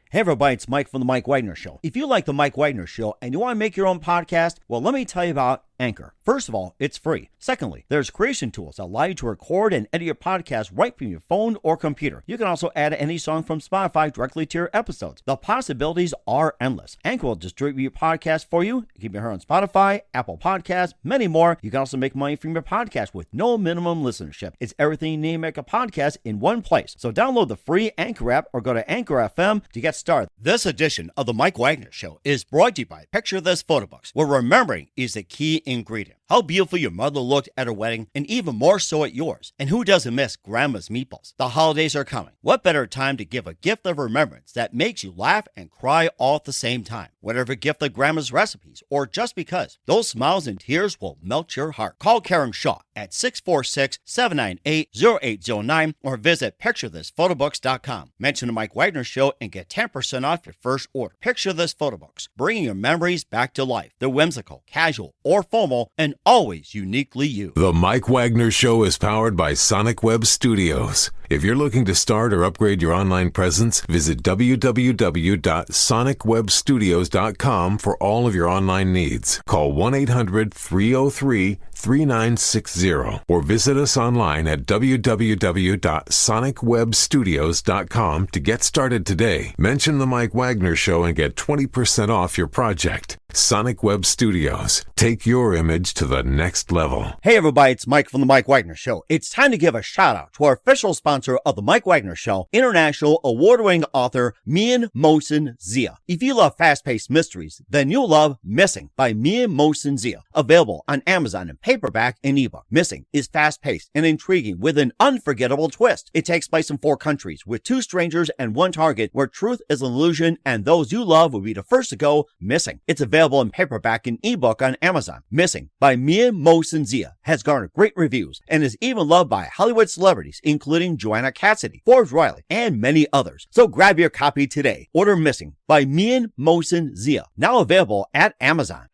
Hey everybody, it's Mike from The Mike Wagner Show. If you like The Mike Wagner Show and you want to make your own podcast, well, let me tell you about Anchor. First of all, it's free. Secondly, there's creation tools that allow you to record and edit your podcast right from your phone or computer. You can also add any song from Spotify directly to your episodes. The possibilities are endless. Anchor will distribute your podcast for you. You can be heard on Spotify, Apple Podcasts, many more. You can also make money from your podcast with no minimum listenership. It's everything you need to make a podcast in one place. So download the free Anchor app or go to Anchor FM to get started. This edition of The Mike Wagner Show is brought to you by Picture This Photo Books, where remembering is the key ingredient. How beautiful your mother looked at her wedding, and even more so at yours. And who doesn't miss Grandma's meatballs? The holidays are coming. What better time to give a gift of remembrance that makes you laugh and cry all at the same time? Whatever gift of Grandma's recipes, or just because, those smiles and tears will melt your heart. Call Karen Shaw at 646-798-0809 or visit PictureThisPhotoBooks.com. Mention the Mike Wagner Show and get 10% off your first order. Picture This Photo Books, bringing your memories back to life. They're whimsical, casual, or formal, and always uniquely you. The Mike Wagner Show is powered by Sonic Web Studios. If you're looking to start or upgrade your online presence, visit www.sonicwebstudios.com for all of your online needs. Call 1-800-303-3960 or visit us online at www.sonicwebstudios.com to get started today. Mention the Mike Wagner Show and get 20% off your project. Sonic Web Studios. Take your image to the next level. Hey everybody, it's Mike from The Mike Wagner Show. It's time to give a shout out to our official sponsor of The Mike Wagner Show, international award-winning author Mian Mohsen Zia. If you love fast-paced mysteries, then you'll love Missing by Mian Mohsen Zia. Available on Amazon in paperback and ebook. Missing is fast-paced and intriguing with an unforgettable twist. It takes place in 4 countries with 2 strangers and 1 target where truth is an illusion and those you love will be the first to go missing. It's available in paperback and ebook on Amazon. Missing by Mian Mohsen Zia has garnered great reviews and is even loved by Hollywood celebrities including Joanna Cassidy, Forbes Riley, and many others. So grab your copy today. Order Missing by Mian Mohsen Zia, now available at Amazon.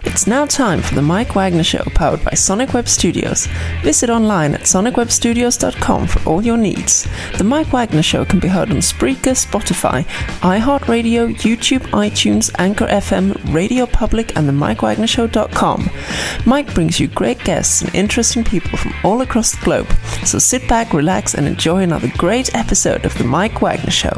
It's now time for the Mike Wagner Show, powered by Sonic Web Studios. Visit online at sonicwebstudios.com for all your needs. The Mike Wagner Show can be heard on Spreaker, Spotify, iHeartRadio, YouTube, iTunes, Anchor FM, Radio Public, and themikewagnershow.com. Mike brings you great guests and interesting people from all across the globe. So sit back, relax, and enjoy another great episode of the Mike Wagner Show.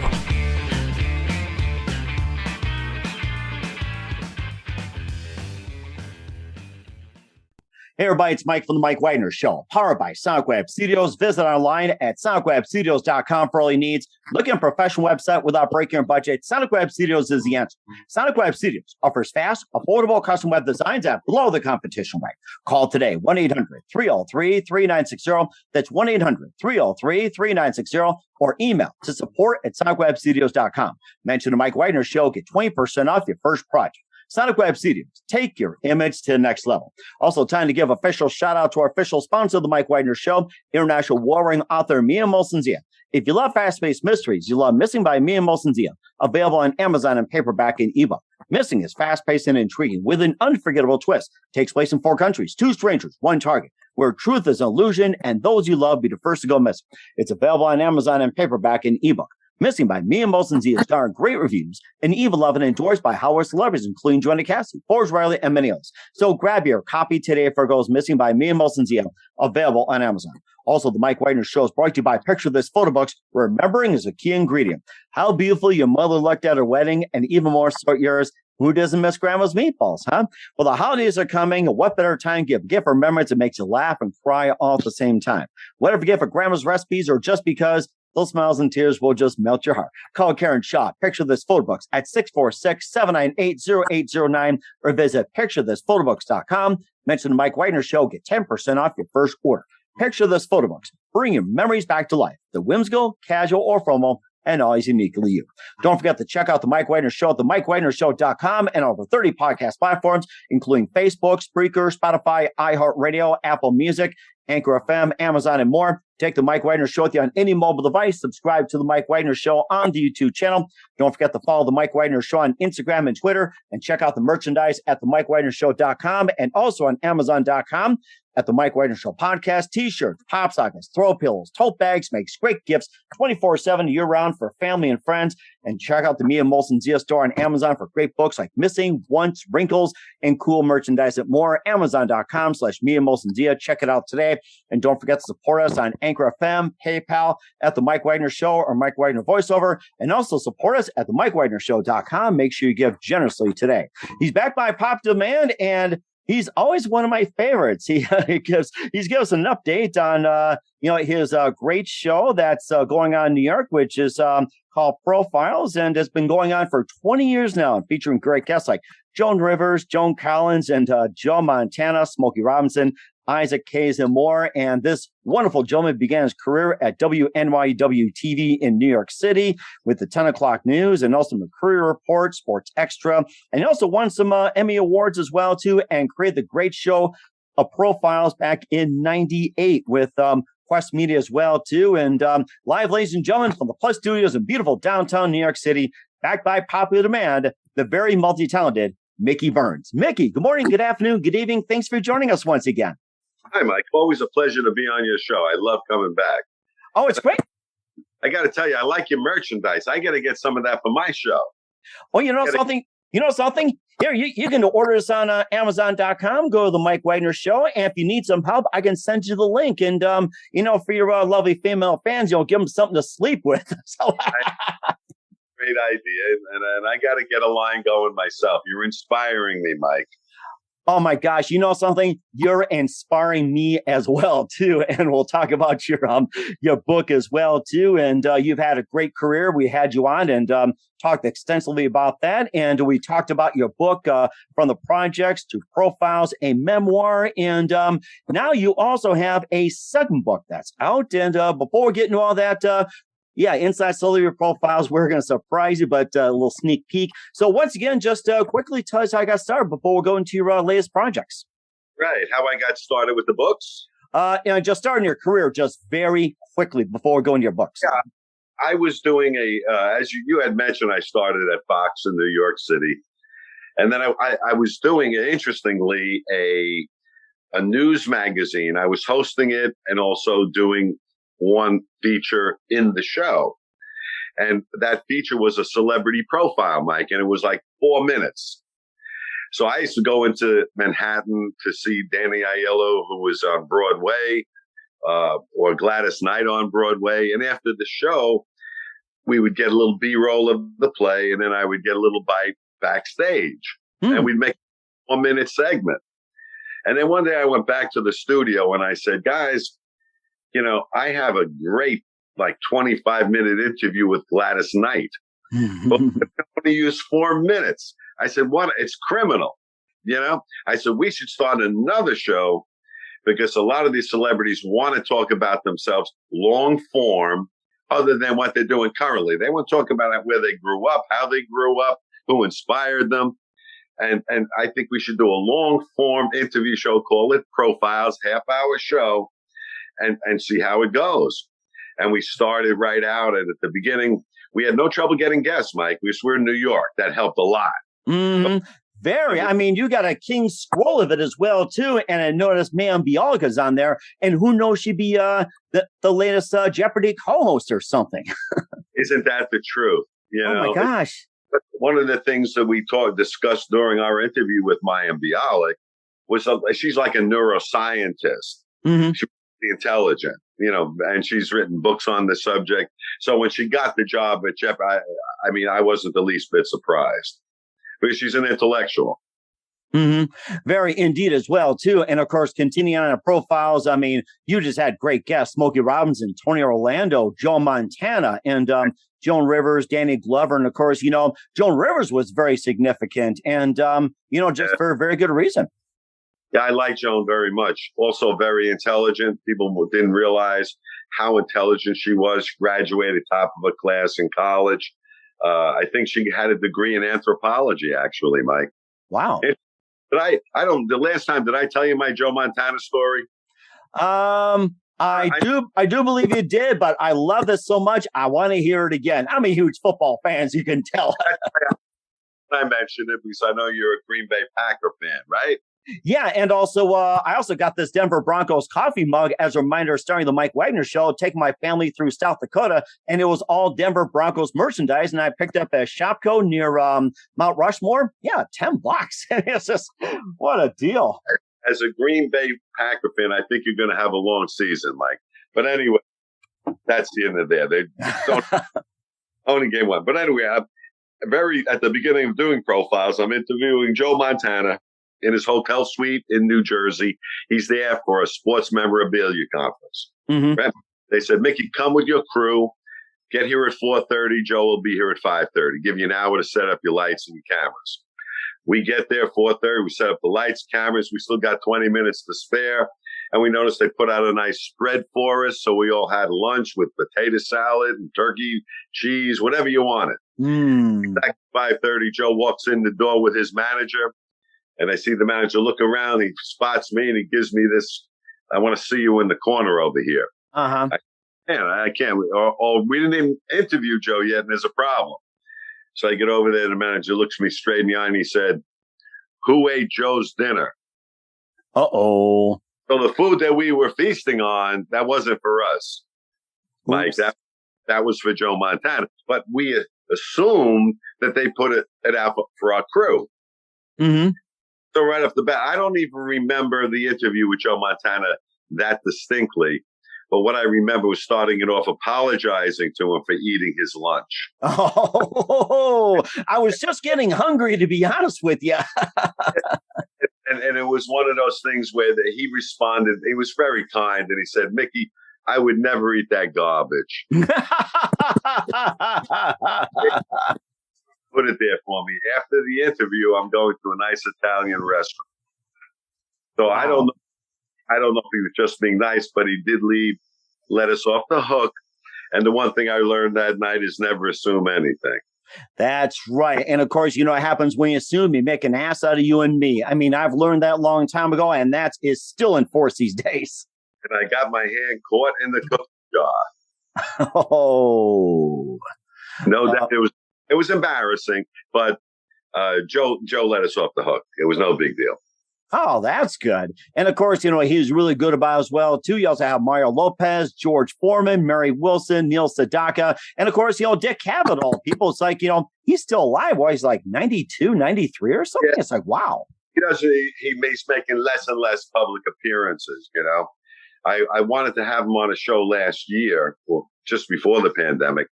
Hey everybody, it's Mike from The Mike Wagner Show, powered by Sonic Web Studios. Visit online at sonicwebstudios.com for all your needs. Looking at a professional website without breaking your budget? Sonic Web Studios is the answer. Sonic Web Studios offers fast, affordable custom web designs at below the competition rate. Call today, 1-800-303-3960. That's 1-800-303-3960. Or email to support@sonicwebstudios.com. Mention the Mike Wagner Show, get 20% off your first project. Sonic Web Studios, take your image to the next level. Also, time to give official shout out to our official sponsor of the Mike Wagner Show, international warring author Mian Mohsen Zia. If you love fast-paced mysteries, you love Missing by Mian Mohsen Zia, available on Amazon in paperback and ebook. Missing is fast-paced and intriguing with an unforgettable twist. Takes place in 4 countries, 2 strangers, 1 target, where truth is an illusion and those you love be the first to go missing. It's available on Amazon in paperback and ebook. Missing by Mian Mohsen Zia garnered great reviews and even loved and endorsed by Hollywood celebrities, including Joanna Cassidy, Forbes Riley, and many others. So grab your copy today for it goes Missing by Mian Mohsen Zia, available on Amazon. Also, the Mike Wagner Show is brought to you by Picture This Photo Books, where remembering is a key ingredient. How beautiful your mother looked at her wedding, and even more so at yours. Who doesn't miss Grandma's meatballs, huh? Well, the holidays are coming, and what better time to give a gift of remembrance that makes you laugh and cry all at the same time? Whatever gift for Grandma's recipes or just because, those smiles and tears will just melt your heart. Call Karen Shaw, Picture This Photo Books at 646-798-0809 or visit PictureThisPhotoBooks.com. Mention the Mike Wagner Show, get 10% off your first order. Picture This Photo Books, bring your memories back to life. The whimsical, casual, or formal, and always uniquely you. Don't forget to check out the Mike Wagner Show at themikewagnershow.com and over 30 podcast platforms, including Facebook, Spreaker, Spotify, iHeartRadio, Apple Music, Anchor FM, Amazon, and more. Take the Mike Wagner Show with you on any mobile device. Subscribe to the Mike Wagner Show on the YouTube channel. Don't forget to follow The Mike Wagner Show on Instagram and Twitter, and check out the merchandise at themikewagnershow.com and also on Amazon.com. At the Mike Wagner Show podcast, t-shirts, pop sockets, throw pillows, tote bags, makes great gifts 24/7 year-round for family and friends. And check out the Mia Molson Zia store on Amazon for great books like Missing, Once, Wrinkles, and cool merchandise at more. Amazon.com/Mia Molson Zia. Check it out today. And don't forget to support us on Anchor FM, PayPal, at the Mike Wagner Show or Mike Wagner Voiceover. And also support us at themikewagnershow.com. Make sure you give generously today. He's back by popular demand, and he's always one of my favorites. He's given us an update on his great show that's going on in New York, which is called Profiles, and has been going on for 20 years now, featuring great guests like Joan Rivers, Joan Collins, and Joe Montana, Smokey Robinson, Isaac Hayes, and more. And this wonderful gentleman began his career at WNYW TV in New York City with the 10 o'clock news and also Mercury Report, Sports Extra. And he also won some Emmy Awards as well, too, and created the great show of Profiles back in 98 with Quest Media as well, too. And live, ladies and gentlemen, from the Plus Studios in beautiful downtown New York City, backed by popular demand, the very multi-talented Mickey Burns. Mickey, good morning, good afternoon, good evening. Thanks for joining us once again. Hi, Mike. Always a pleasure to be on your show. I love coming back. Oh, it's great. I got to tell you, I like your merchandise. I got to get some of that for my show. Oh, you know something? Here, you can order this on Amazon.com. Go to the Mike Wagner Show. And if you need some help, I can send you the link. And, for your lovely female fans, give them something to sleep with. So. Great idea. And I got to get a line going myself. You're inspiring me, Mike. Oh, my gosh. You know something? You're inspiring me as well, too. And we'll talk about your book as well, too. And you've had a great career. We had you on and talked extensively about that. And we talked about your book, From the Projects to Profiles, a memoir. And now you also have a second book that's out. And before we get into all that, inside Celebrity Profiles, we're going to surprise you, but a little sneak peek. So once again, just quickly tell us how I got started before we go into your latest projects. Right. How I got started with the books? Just starting your career just very quickly before we go into your books. Yeah. I was doing as you had mentioned, I started at Fox in New York City. And then I was doing, interestingly, a news magazine. I was hosting it and also doing one feature in the show. And that feature was a celebrity profile, Mike, and it was like 4 minutes. So I used to go into Manhattan to see Danny Aiello, who was on Broadway, or Gladys Knight on Broadway. And after the show, we would get a little B-roll of the play, and then I would get a little bite backstage. And we'd make a 1 minute segment. And then one day I went back to the studio and I said, guys, I have a great 25-minute interview with Gladys Knight. But I'm going to use 4 minutes. I said, what? It's criminal. I said, we should start another show because a lot of these celebrities want to talk about themselves long form other than what they're doing currently. They want to talk about where they grew up, how they grew up, who inspired them. And I think we should do a long form interview show, call it Profiles, half-hour show, and see how it goes. And we started right out. And at the beginning, we had no trouble getting guests, Mike. We're in New York. That helped a lot. Mm-hmm. Very. I mean, you got a king scroll of it as well, too. And I noticed Mayim Bialga's on there. And who knows, she'd be the latest Jeopardy co-host or something. Isn't that the truth? Oh, my gosh. One of the things that we discussed during our interview with Mayim Bialik was she's like a neuroscientist. Mm-hmm. She's intelligent, and she's written books on the subject. So when she got the job at Jeopardy, I wasn't the least bit surprised because she's an intellectual. Mm-hmm. Very indeed as well, too. And of course, continuing on our profiles, you just had great guests, Smokey Robinson, Tony Orlando, Joe Montana, and Joan Rivers, Danny Glover. And of course, Joan Rivers was very significant and, just for a very good reason. Yeah, I like Joan very much. Also very intelligent. People didn't realize how intelligent she was. She graduated top of a class in college. I think she had a degree in anthropology, actually, Mike. Wow. But the last time, did I tell you my Joe Montana story? I do believe you did, but I love this so much. I want to hear it again. I'm a huge football fan, as you can tell. I mentioned it because I know you're a Green Bay Packer fan, right? Yeah, and also I also got this Denver Broncos coffee mug as a reminder starting the Mike Wagner Show, taking my family through South Dakota, and it was all Denver Broncos merchandise, and I picked up a Shopko near Mount Rushmore. Yeah, $10. It's just, what a deal. As a Green Bay Packer fan, I think you're going to have a long season, Mike. But anyway, that's the end of there. They don't only game one. But anyway, I'm at the beginning of doing profiles, I'm interviewing Joe Montana in his hotel suite in New Jersey. He's there for a sports memorabilia conference. Mm-hmm. They said, Mickey, come with your crew. Get here at 4:30. Joe will be here at 5:30. Give you an hour to set up your lights and your cameras. We get there 4:30. We set up the lights, cameras. We still got 20 minutes to spare. And we noticed they put out a nice spread for us. So we all had lunch with potato salad and turkey, cheese, whatever you wanted. Back at 5:30, Joe walks in the door with his manager. And I see the manager look around. He spots me and he gives me this, I want to see you in the corner over here. Uh-huh. I can't. Or we didn't even interview Joe yet, and there's a problem. So I get over there. The manager looks me straight in the eye and he said, who ate Joe's dinner? Uh-oh. So the food that we were feasting on, that wasn't for us. Like that was for Joe Montana. But we assumed that they put it out for our crew. Mm-hmm. So right off the bat, I don't even remember the interview with Joe Montana that distinctly. But what I remember was starting it off apologizing to him for eating his lunch. Oh, I was just getting hungry, to be honest with you. and it was one of those things where he responded. He was very kind. And he said, Mickey, I would never eat that garbage. Put it there for me. After the interview, I'm going to a nice Italian restaurant. So wow. I don't know if he was just being nice, but he did let us off the hook. And the one thing I learned that night is never assume anything. That's right. And of course, it happens when you assume, you make an ass out of you and me. I mean, I've learned that a long time ago, and that is still in force these days. And I got my hand caught in the cookie jar. Oh. No, it was embarrassing, but Joe let us off the hook. It was no big deal. Oh, that's good. And of course, he was really good about as well, too. You also have Mario Lopez, George Foreman, Mary Wilson, Neil Sedaka, and of course, Dick Cavanaugh. People, it's like, he's still alive. Well, he's like 92, 93 or something. Yeah. It's like, wow. He's making less and less public appearances, I wanted to have him on a show last year, well, just before the pandemic,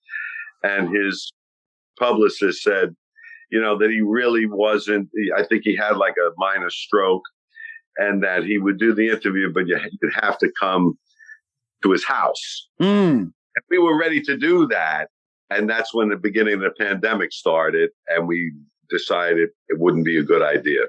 and his publicist said, that he really wasn't, I think he had like a minor stroke, and that he would do the interview, but you'd have to come to his house. And we were ready to do that. And that's when the beginning of the pandemic started, and we decided it wouldn't be a good idea.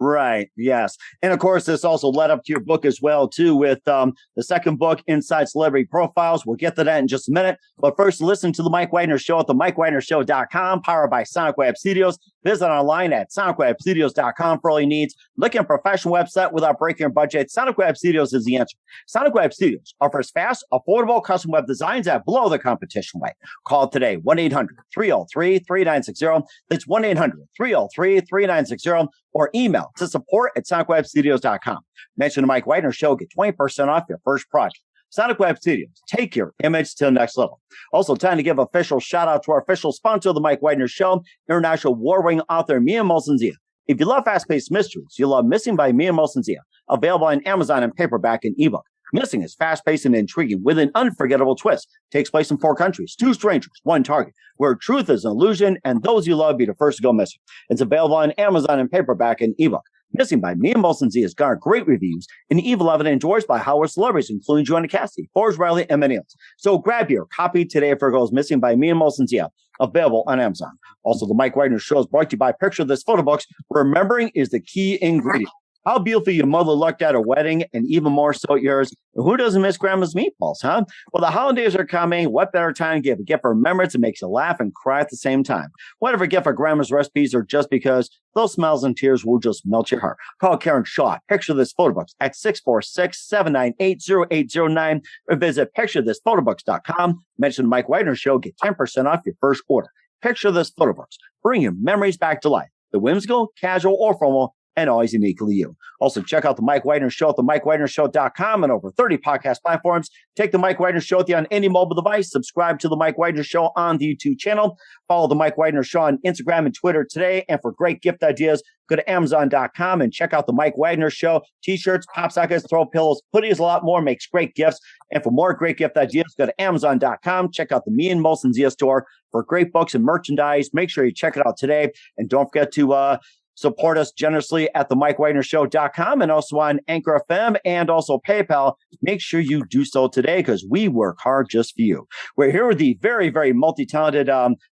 Right. Yes. And of course, this also led up to your book as well, too, with the second book, Inside Celebrity Profiles. We'll get to that in just a minute. But first, listen to The Mike Wagner Show at themikewagnershow.com, powered by Sonic Web Studios. Visit online at sonicwebstudios.com for all your needs. Looking at a professional website without breaking your budget? Sonic Web Studios is the answer. Sonic Web Studios offers fast, affordable custom web designs that blow the competition away. Call today, 1-800-303-3960. That's 1-800-303-3960. Or email to support@sonicwebstudios.com. Mention the Mike Wagner Show. Get 20% off your first project. Sonic Web Studios. Take your image to the next level. Also, time to give official shout out to our official sponsor of the Mike Wagner Show, international award-winning author Mia Molson-Zia. If you love fast-paced mysteries, you love Missing by Mia Molson-Zia. Available on Amazon in paperback and ebook. Missing is fast-paced and intriguing with an unforgettable twist. Takes place in 4 countries, 2 strangers, 1 target, where truth is an illusion and those you love be the first to go missing. It's available on Amazon in paperback and ebook. Missing by Mia Molson-Zia has garnered great reviews and even loved and enjoyed by Howard celebrities, including Joan Cassidy, Forrest Riley, and many else. So grab your copy today for Goes Missing by Mia Molson-Zia, available on Amazon. Also, the Mike Wagner Show is brought to you by Picture This Photo Books. Remembering is the key ingredient. how beautiful your mother looked at her wedding, and even more so at yours. And who doesn't miss grandma's meatballs, huh? Well, the holidays are coming. What better time to give a gift for remembrance that makes you laugh and cry at the same time? Whatever gift for grandma's recipes, or just because those smiles and tears will just melt your heart. Call Karen Shaw. Picture This Photobooks at 646-798-0809 or visit picturethisphotoBooks.com. Mention the Mike Wagner Show. Get 10% off your first order. Picture This Photobooks. Bring your memories back to life. The whimsical, casual, or formal, and always uniquely you. Also, check out the Mike Wagner Show at themikewagnershow.com and over 30 podcast platforms. Take the Mike Wagner Show with you on any mobile device. Subscribe to the Mike Wagner Show on the YouTube channel. Follow the Mike Wagner Show on Instagram and Twitter today. And for great gift ideas, go to Amazon.com and check out the Mike Wagner Show. T-shirts, pop sockets, throw pillows, hoodies, a lot more. Makes great gifts. And for more great gift ideas, go to Amazon.com. Check out the Me and Molson Zia store for great books and merchandise. Make sure you check it out today. And don't forget to support us generously at the MikeWagnerShow.com and also on Anchor FM and also PayPal. Make sure you do so today because we work hard just for you. We're here with the very, very multi-talented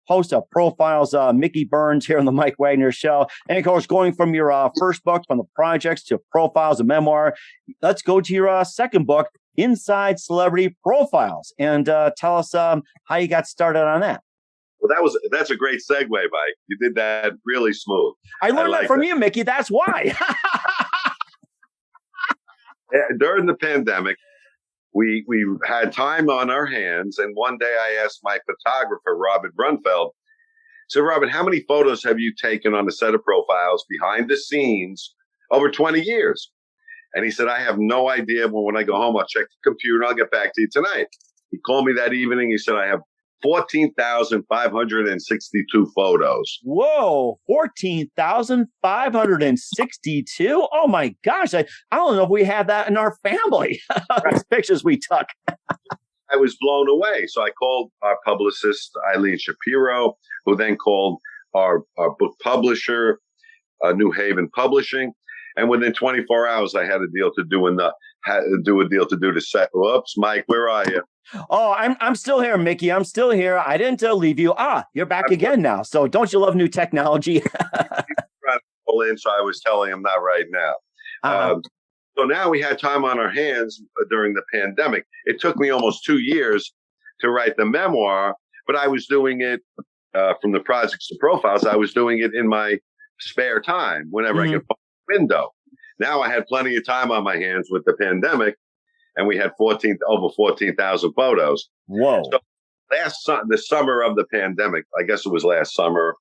host of Profiles, Mickey Burns, here on the Mike Wagner Show. And of course, going from your first book, from the projects to Profiles, a memoir, let's go to your second book, Inside Celebrity Profiles. And tell us how you got started on that. Well, that's a great segue, Mike. You did that really smooth. I learned that from you, Mickey. That's why. During the pandemic, we had time on our hands, and one day I asked my photographer, Robert Brunfeld, so Robert, how many photos have you taken on the set of Profiles behind the scenes over 20 years? And he said, I have no idea, but when I go home, I'll check the computer and I'll get back to you tonight. He called me that evening. He said, I have 14,562 photos. Whoa, 14,562? Oh my gosh. I don't know if we had that in our family. Those pictures we took. I was blown away. So I called our publicist, Eileen Shapiro, who then called our book publisher, New Haven Publishing. And within 24 hours, I had a deal to do the set. Whoops, Mike, where are you? Oh, I'm still here, Mickey. I'm still here. I didn't leave you. You're back again now. So don't you love new technology? So I was telling him that right now. So now we had time on our hands during the pandemic. It took me almost 2 years to write the memoir, but I was doing it from the projects to Profiles. I was doing it in my spare time whenever I could find a window. Now I had plenty of time on my hands with the pandemic. And we had over 14,000 photos. Whoa. So the summer of the pandemic, I guess it was last summer,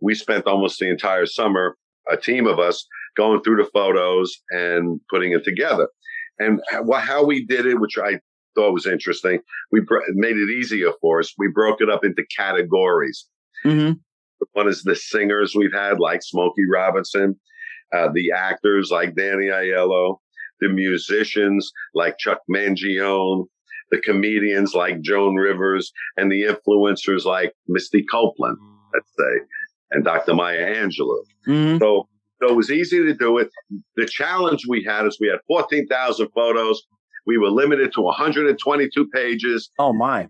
we spent almost the entire summer, a team of us, going through the photos and putting it together. And how we did it, which I thought was interesting, we made it easier for us. We broke it up into categories. Mm-hmm. One is the singers we've had, like Smokey Robinson, the actors like Danny Aiello, the musicians like Chuck Mangione, the comedians like Joan Rivers, and the influencers like Misty Copeland, let's say, and Dr. Maya Angelou. Mm-hmm. So it was easy to do it. The challenge we had is we had 14,000 photos. We were limited to 122 pages. Oh, my.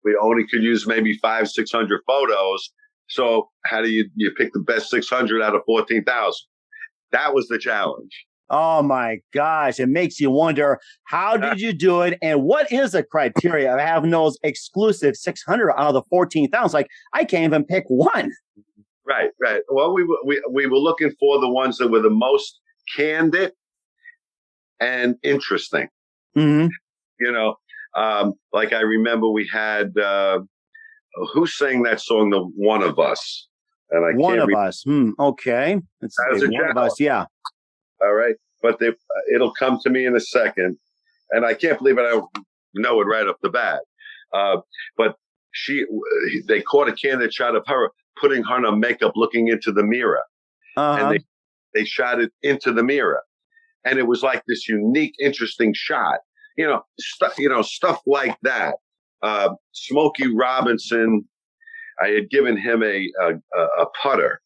We only could use maybe 500-600 photos. So how do you pick the best 600 out of 14,000? That was the challenge. Oh, my gosh. It makes you wonder, how did you do it? And what is the criteria of having those exclusive 600 out of the 14,000? Like, I can't even pick one. Right. Well, we were looking for the ones that were the most candid and interesting. Mm-hmm. You know, like I remember we had, who sang that song, The One of Us? And I One of Us. Okay. One of Us, yeah. All right. But it'll come to me in a second. And I can't believe it. I don't know it right off the bat. But they caught a candid shot of her putting her on makeup, looking into the mirror. Uh-huh. And they shot it into the mirror. And it was like this unique, interesting shot. Stuff like that. Smokey Robinson, I had given him a putter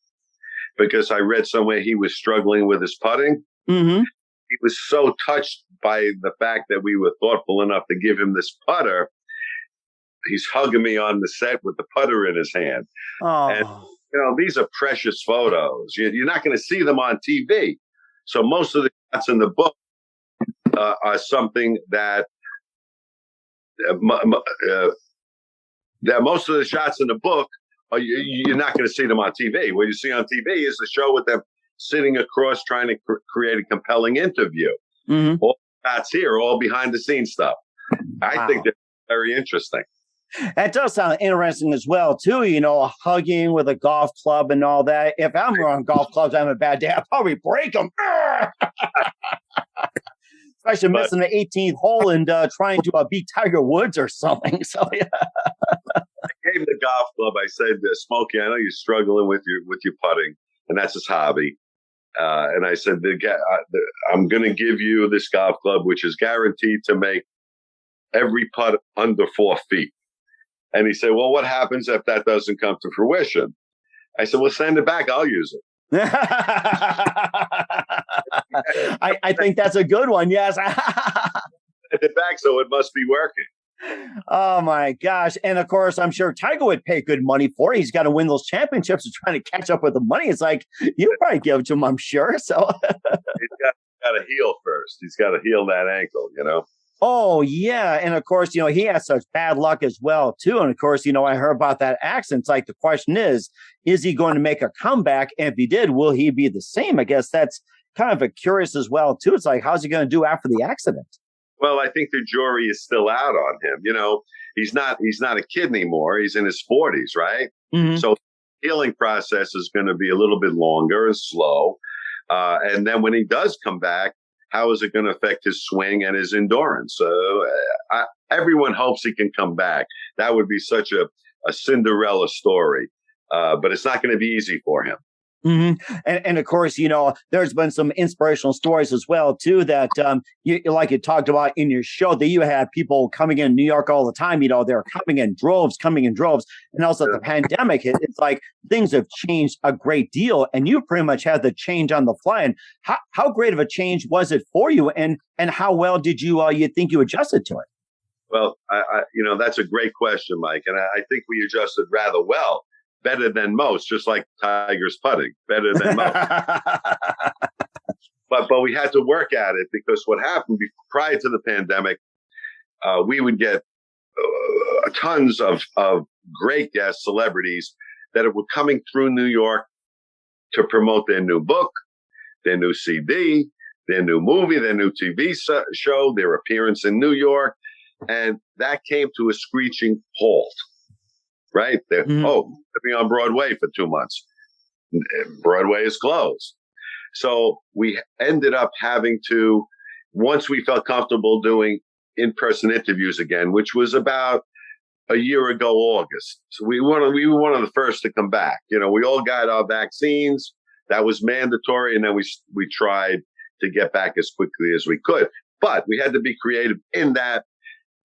because I read somewhere he was struggling with his putting. Mm-hmm. He was so touched by the fact that we were thoughtful enough to give him this putter. He's hugging me on the set with the putter in his hand. Oh. And, these are precious photos. You're not going to see them on TV. So most of the shots in the book are something that most of the shots in the book you're not going to see them on TV. What you see on TV is the show with them sitting across trying to create a compelling interview. Mm-hmm. All shots here, all behind the scenes stuff. I think they're very interesting. That does sound interesting as well, too. You know, hugging with a golf club and all that. If I'm on golf clubs, I'm a bad day. I'll probably break them. Especially missing the 18th hole and trying to beat Tiger Woods or something. So, yeah. I gave the golf club. I said, Smokey, I know you're struggling with your putting, and that's his hobby. And I said, I'm going to give you this golf club, which is guaranteed to make every putt under 4 feet. And he said, well, what happens if that doesn't come to fruition? I said, well, send it back. I'll use it. I think that's a good one. Yes. Send it back, so it must be working. Oh, my gosh. And, of course, I'm sure Tiger would pay good money for it. He's got to win those championships and trying to catch up with the money. It's like, you'll probably give it to him, I'm sure. So he's got to heal first. He's got to heal that ankle, you know? Oh, yeah. And of course, you know, he has such bad luck as well, too. And of course, you know, I heard about that accident. It's like the question is he going to make a comeback? And if he did, will he be the same? I guess that's kind of a curious as well, too. It's like, how's he going to do after the accident? Well, I think the jury is still out on him. You know, he's not a kid anymore. He's in his 40s, right? Mm-hmm. So the healing process is going to be a little bit longer and slow. And then when he does come back, how is it going to affect his swing and his endurance? Everyone hopes he can come back. That would be such a Cinderella story, but it's not going to be easy for him. Mm-hmm. And of course, you know, there's been some inspirational stories as well, too, that like you talked about in your show, that you had people coming in New York all the time. You know, they're coming in droves. And also the pandemic, it's like things have changed a great deal. And you pretty much had the change on the fly. And how great of a change was it for you? And how well did you think you adjusted to it? Well, you know, that's a great question, Mike. And I think we adjusted rather well. Better than most, just like Tiger's putting, better than most. But we had to work at it, because what happened prior to the pandemic, we would get tons of great guest celebrities that were coming through New York to promote their new book, their new CD, their new movie, their new TV show, their appearance in New York. And that came to a screeching halt. Right? They're, to be on Broadway for 2 months. Broadway is closed. So we ended up having to, once we felt comfortable doing in-person interviews again, which was about a year ago, August. So we were one of the first to come back. You know, we all got our vaccines. That was mandatory. And then we tried to get back as quickly as we could. But we had to be creative in that.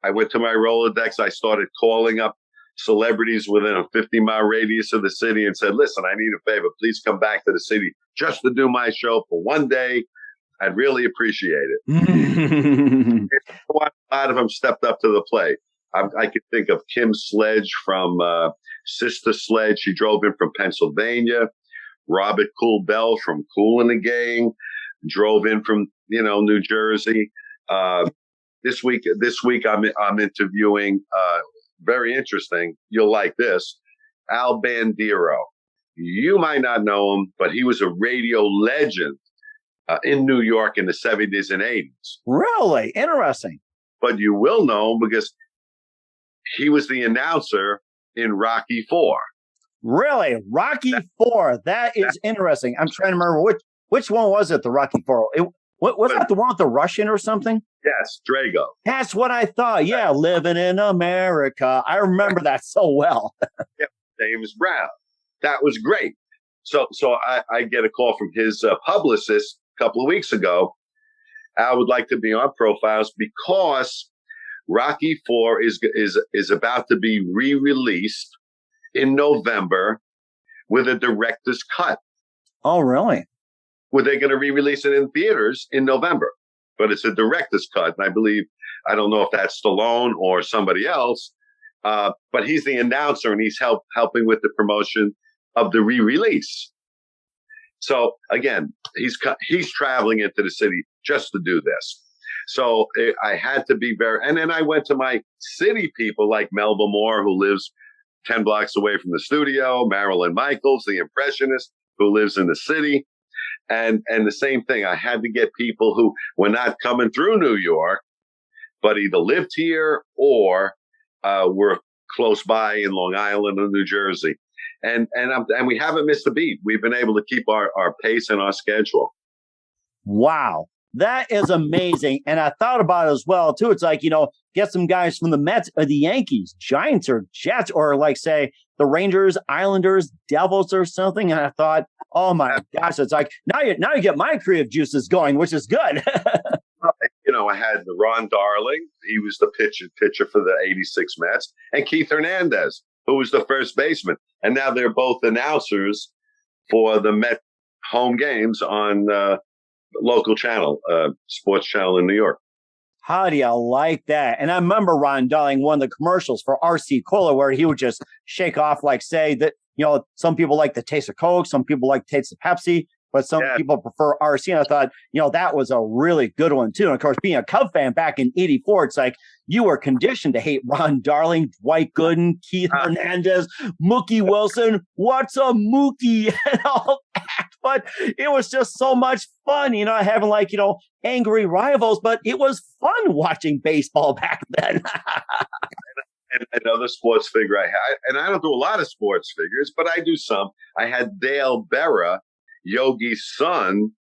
I went to my Rolodex. I started calling up celebrities within a 50-mile radius of the city and said, listen, I need a favor. Please come back to the city just to do my show for one day. I'd really appreciate it. A lot of them stepped up to the plate. I could think of Kim Sledge from Sister Sledge. She drove in from Pennsylvania. Robert Cool Bell from Kool and the Gang drove in from, New Jersey. This week I'm interviewing very interesting. You'll like this. Al Bandiero. You might not know him, but he was a radio legend in New York in the 70s and 80s. Really? Interesting. But you will know him because he was the announcer in Rocky IV. Really? Rocky IV. That is interesting. I'm trying to remember which one was it, the Rocky IV? Was that the one with the Russian or something? Yes, Drago. That's what I thought. Yeah, living in America. I remember that so well. Yeah, James Brown. That was great. So I get a call from his publicist a couple of weeks ago. I would like to be on Profiles because Rocky IV is about to be re-released in November with a director's cut. Oh, really? Well, they're going to re-release it in theaters in November, but it's a director's cut. And I don't know if that's Stallone or somebody else, but he's the announcer and he's helping with the promotion of the re-release. So again, he's traveling into the city just to do this. So I had to be and then I went to my city people like Melba Moore, who lives 10 blocks away from the studio, Marilyn Michaels, the impressionist, who lives in the city. And the same thing, I had to get people who were not coming through New York, but either lived here or were close by in Long Island or New Jersey. And we haven't missed a beat. We've been able to keep our pace and our schedule. Wow. That is amazing. And I thought about it as well, too. It's like, get some guys from the Mets or the Yankees, Giants or Jets, or like, say, the Rangers, Islanders, Devils or something. And I thought, oh, my gosh, it's like now you get my creative juices going, which is good. I had the Ron Darling. He was the pitcher for the 86 Mets, and Keith Hernandez, who was the first baseman. And now they're both announcers for the Met home games on local channel, sports channel in New York. How do you like that? And I remember Ron Darling, one of the commercials for RC Cola, where he would just shake off, like, say that, some people like the taste of Coke, some people like the taste of Pepsi, but some people prefer RC. And I thought, that was a really good one, too. And of course, being a Cub fan back in '84, it's like you were conditioned to hate Ron Darling, Dwight Gooden, Keith Hernandez, Mookie Wilson. What's a Mookie? And all that. But it was just so much fun, having angry rivals. But it was fun watching baseball back then. And another sports figure I had, and I don't do a lot of sports figures, but I do some. I had Dale Berra, Yogi's son,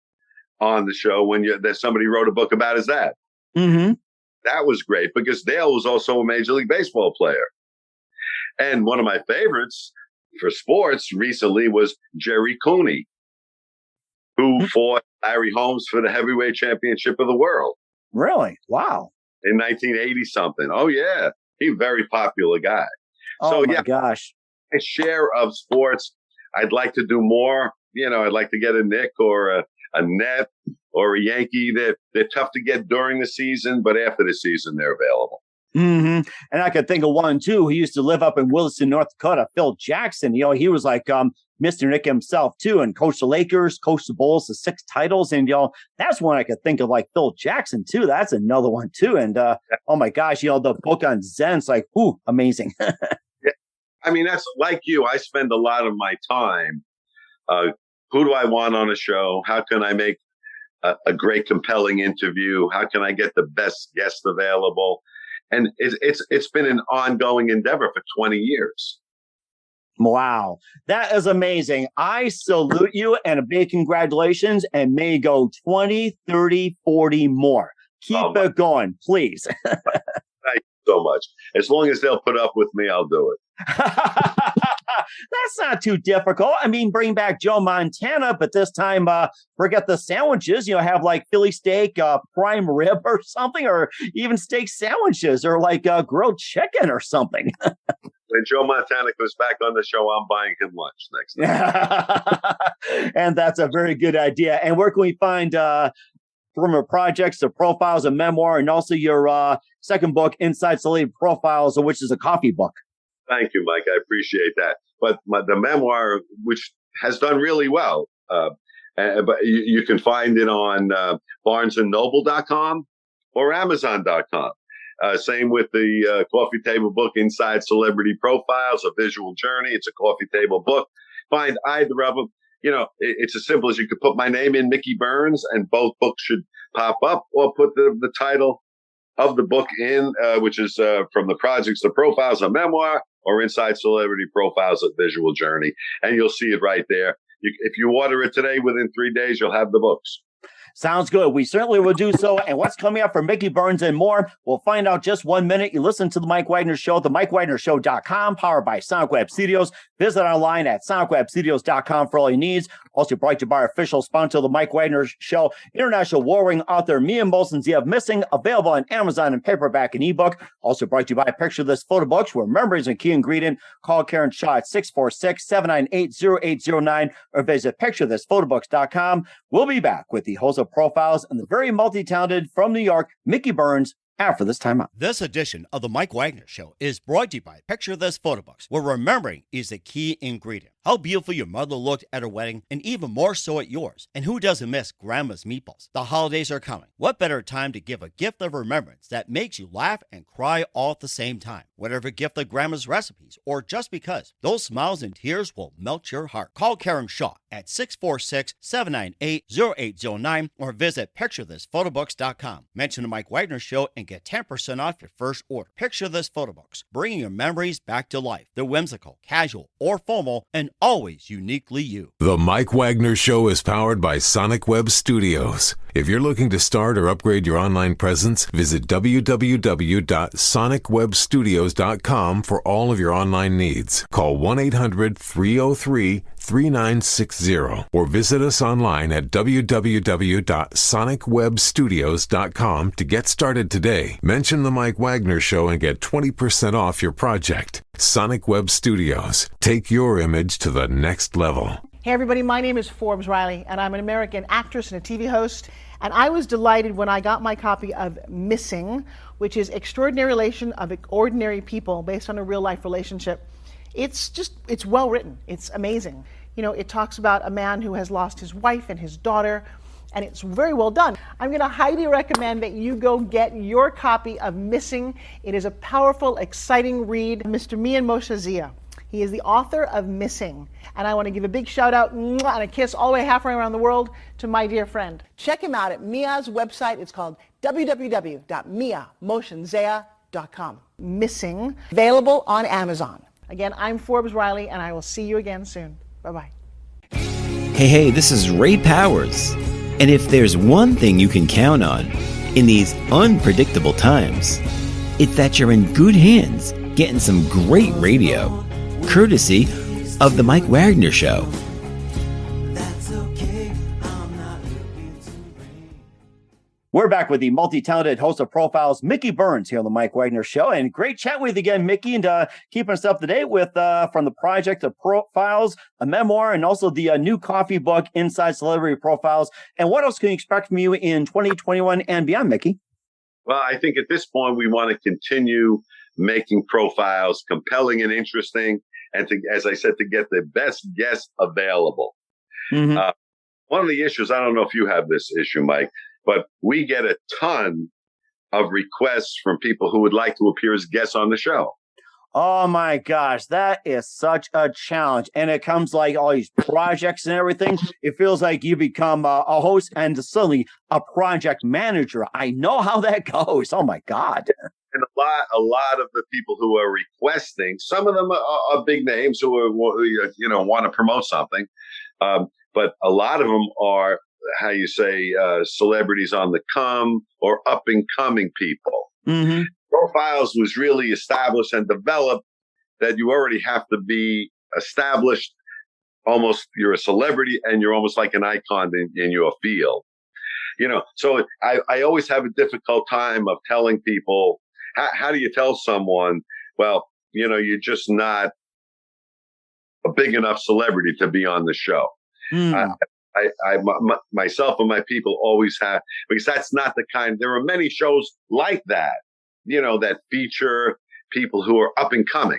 on the show when somebody wrote a book about his dad. Mm-hmm. That was great because Dale was also a Major League Baseball player. And one of my favorites for sports recently was Jerry Cooney, who fought Larry Holmes for the heavyweight championship of the world. Really? Wow. In 1980 something. Oh, yeah. He's a very popular guy. Oh, my gosh. A share of sports. I'd like to do more. I'd like to get a Nick or a Net or a Yankee. They're tough to get during the season, but after the season, they're available. Mm-hmm. And I could think of one, too. He used to live up in Williston, North Dakota, Phil Jackson. He was like Mr. Nick himself, too, and coached the Lakers, coached the Bulls to 6 titles. And, that's one I could think of, like Phil Jackson, too. That's another one, too. And, oh, my gosh, the book on Zen's like, ooh, amazing. Yeah. I mean, that's like you. I spend a lot of my time. Who do I want on a show? How can I make a great, compelling interview? How can I get the best guest available? And it's been an ongoing endeavor for 20 years. Wow. That is amazing. I salute you and a big congratulations, and may go 20, 30, 40 more. Keep it going, please. Thank you so much. As long as they'll put up with me, I'll do it. That's not too difficult. I mean, bring back Joe Montana, but this time forget the sandwiches. Have like Philly steak, prime rib or something, or even steak sandwiches, or like grilled chicken or something. When Joe Montana goes back on the show, I'm buying him lunch next time. And that's a very good idea. And where can we find from your projects, the profiles, a memoir, and also your second book, Inside Celebrity Profiles, which is a coffee book? Thank you, Mike. I appreciate that. But the memoir, which has done really well, but you can find it on barnesandnoble.com or amazon.com. Same with the coffee table book, Inside Celebrity Profiles, A Visual Journey. It's a coffee table book. Find either of them. It's as simple as you could put my name in, Mickey Burns, and both books should pop up, or put the title of the book in, which is From the Projects to Profiles, a memoir, or Inside Celebrity Profiles, a Visual Journey. And you'll see it right there. If you order it today, within 3 days, you'll have the books. Sounds good. We certainly will do so. And what's coming up for Mickey Burns and more, we'll find out just 1 minute. You listen to The Mike Wagner Show, themikewagnershow.com, powered by Sonic Web Studios. Visit online at sonicwebstudios.com for all your needs. Also brought to you by our official sponsor, The Mike Wagner Show, international war-ring author Mia Molson's The Of Missing, available on Amazon in paperback and ebook. Also brought to you by Picture This Photo Books, where memory is a key ingredient. Call Karen Shaw at 646-798-0809 or visit picturethisphotoBooks.com. We'll be back with the host of Profiles and the very multi-talented from New York, Mickey Burns, after this timeout. This edition of the Mike Wagner Show is brought to you by Picture This Photo Books, where remembering is the key ingredient. How beautiful your mother looked at her wedding, and even more so at yours. And who doesn't miss Grandma's meatballs? The holidays are coming. What better time to give a gift of remembrance that makes you laugh and cry all at the same time? Whatever gift of Grandma's recipes, or just because, those smiles and tears will melt your heart. Call Karen Shaw at 646-798-0809 or visit picturethisphotoBooks.com. Mention the Mike Wagner Show and get 10% off your first order. Picture This Photo Books, bringing your memories back to life. They're whimsical, casual, or formal, and always uniquely you. The Mike Wagner Show is powered by Sonic Web Studios. If you're looking to start or upgrade your online presence, visit www.sonicwebstudios.com for all of your online needs. Call 1-800-303-3960 or visit us online at www.sonicwebstudios.com to get started today. Mention the Mike Wagner Show and get 20% off your project. Sonic Web Studios. Take your image to the next level. Hey everybody, my name is Forbes Riley, and I'm an American actress and a TV host. And I was delighted when I got my copy of Missing, which is Extraordinary Relation of Ordinary People based on a real life relationship. It's well written. It's amazing. You know, it talks about a man who has lost his wife and his daughter, and it's very well done. I'm going to highly recommend that you go get your copy of Missing. It is a powerful, exciting read. Mr. Mian Moshe Zia. He is the author of Missing. And I want to give a big shout out and a kiss all the way halfway around the world to my dear friend. Check him out at Mia's website. It's called www.miamoshenzea.com. Missing, available on Amazon. Again, I'm Forbes Riley, and I will see you again soon. Bye-bye. Hey, this is Ray Powers. And if there's one thing you can count on in these unpredictable times, it's that you're in good hands getting some great radio, courtesy of The Mike Wagner Show. We're back with the multi-talented host of Profiles, Mickey Burns, here on the Mike Wagner Show. And great chat with you again, Mickey, and keeping us up to date with from the project of Profiles, a memoir, and also the new coffee book, Inside Celebrity Profiles. And what else can you expect from you in 2021 and beyond, Mickey? Well, I think at this point, we want to continue making profiles compelling and interesting. And to, as I said, to get the best guests available. Mm-hmm. One of the issues, I don't know if you have this issue, Mike, but we get a ton of requests from people who would like to appear as guests on the show. Oh my gosh, that is such a challenge. And it comes like all these projects and everything. It feels like you become a host and suddenly a project manager. I know how that goes. Oh my God. And a lot of the people who are requesting, some of them are big names who are, want to promote something. But a lot of them are, how you say, celebrities on the come or up and coming people. Mm-hmm. Profiles was really established and developed that you already have to be established. Almost you're a celebrity and you're almost like an icon in your field. So I always have a difficult time of telling people, how do you tell someone, well, you're just not a big enough celebrity to be on the show. Mm. Myself and my people always have, because that's not the kind, there are many shows like that, that feature people who are up and coming.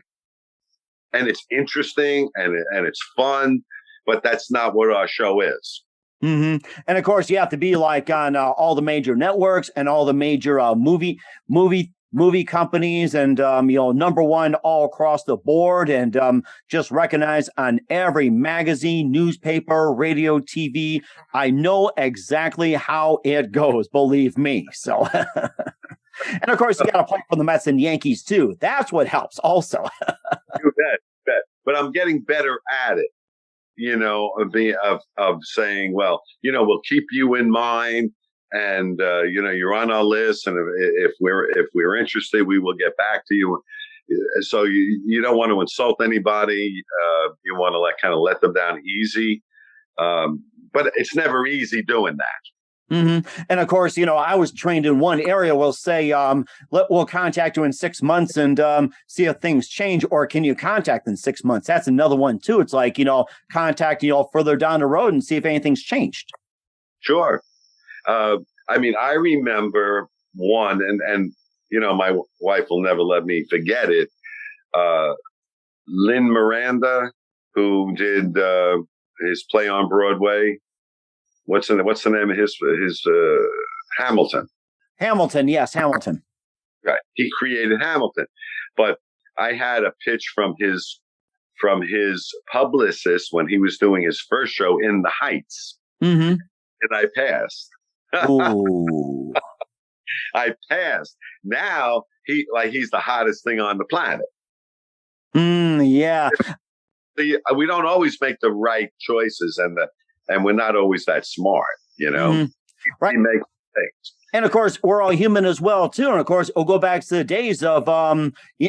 And it's interesting and it's fun, but that's not what our show is. Mm-hmm. And of course, you have to be like on all the major networks and all the major movie companies and, number one all across the board and just recognized on every magazine, newspaper, radio, TV. I know exactly how it goes, believe me. So, and of course, you got to play for the Mets and Yankees too. That's what helps also. You bet. But I'm getting better at it, of saying, well, we'll keep you in mind. And, you're on our list. And if we're interested, we will get back to you. So you don't want to insult anybody. You want to let them down easy. But it's never easy doing that. Mm-hmm. And of course, I was trained in one area. We'll say, we'll contact you in 6 months and see if things change, or can you contact in 6 months? That's another one too. It's like, contact, further down the road and see if anything's changed. Sure. I remember one, and my wife will never let me forget it. Lin Miranda, who did his play on Broadway. What's the name of his Hamilton? Hamilton, yes, Hamilton. Right, he created Hamilton, but I had a pitch from his publicist when he was doing his first show in the Heights, and I passed. Ooh. I passed. Now he's the hottest thing on the planet. Yeah. We don't always make the right choices, and we're not always that smart, Right. We make mistakes. And of course, we're all human as well, too. And of course, we'll go back to the days of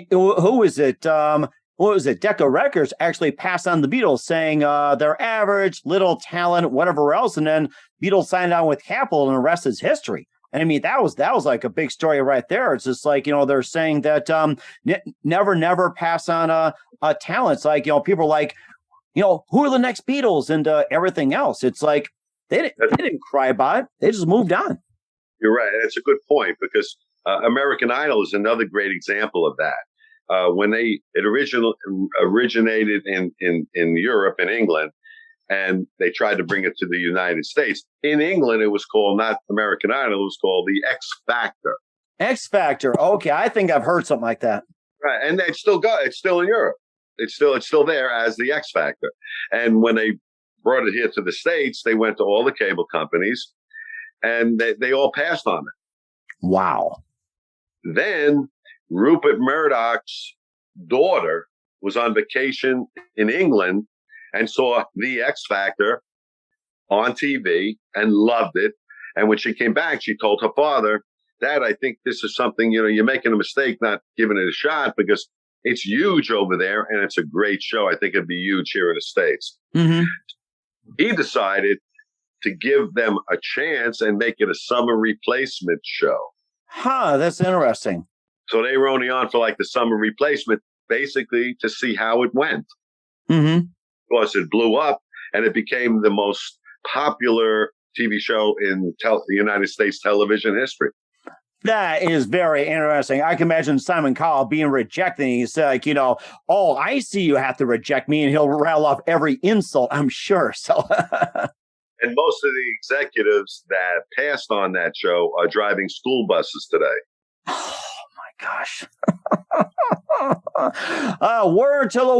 who is it? What was it? Decca Records actually passed on the Beatles, saying they're average, little talent, whatever else, and then Beatles signed on with Capitol, and the rest is history. And I mean, that was like a big story right there. It's just like, they're saying that never pass on a talent. It's like, people are like, who are the next Beatles and everything else. It's like they didn't cry about it. They just moved on. You're right. It's a good point, because American Idol is another great example of that. When it originated in Europe and England, and they tried to bring it to the United States. In England, it was called not American Idol, it was called the X Factor. X Factor. Okay, I think I've heard something like that. Right, and it's still in Europe. It's still there as the X Factor. And when they brought it here to the States, they went to all the cable companies, and they all passed on it. Wow. Then Rupert Murdoch's daughter was on vacation in England and saw the X Factor on TV and loved it. And when she came back, she told her father, Dad, I think this is something, you're making a mistake not giving it a shot, because it's huge over there and it's a great show. I think it'd be huge here in the States. He decided to give them a chance and make it a summer replacement show. That's interesting. So they were only on for like the summer replacement, basically to see how it went. Of course, it blew up and it became the most popular TV show in the United States television history. That is very interesting. I can imagine Simon Cowell being rejected. He's like, oh, I see you have to reject me. And he'll rattle off every insult, I'm sure. So, and most of the executives that passed on that show are driving school buses today. Oh, my gosh. Word to the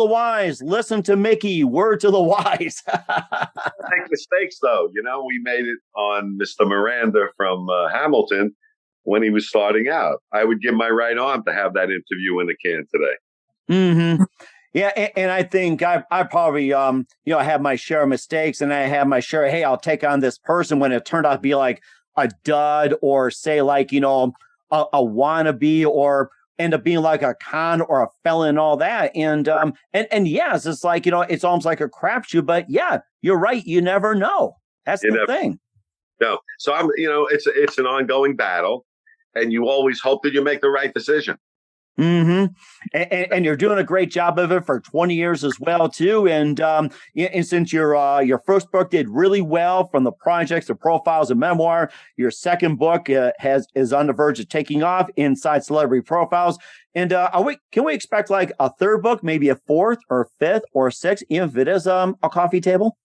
wise. Listen to Mickey. Word to the wise. Make mistakes, though. We made it on Mr. Miranda from Hamilton when he was starting out. I would give my right arm to have that interview in the can today. Yeah, and I think I probably have my share of mistakes, and I have my share. Hey, I'll take on this person when it turned out to be like a dud, or say like a wannabe, or end up being like a con or a felon and all that. And yes, it's like, it's almost like a crapshoot, but yeah, you're right. You never know. That's the thing. No. So it's an ongoing battle, and you always hope that you make the right decision. And you're doing a great job of it for 20 years as well, too. And since your first book did really well, from the projects, the profiles, and memoir, your second book is on the verge of taking off, Inside Celebrity Profiles. And can we expect like a third book, maybe a fourth or fifth or sixth, even if it is a coffee table?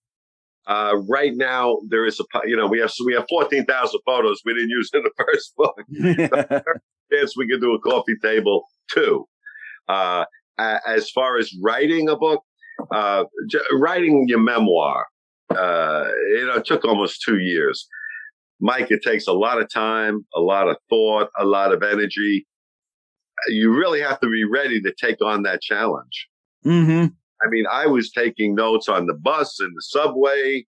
Right now, there is we have 14,000 photos we didn't use in the first book. Yes, we could do a coffee table too. As far as writing a book, writing your memoir, it took almost 2 years. Mike, it takes a lot of time, a lot of thought, a lot of energy. You really have to be ready to take on that challenge. I mean, I was taking notes on the bus and the subway,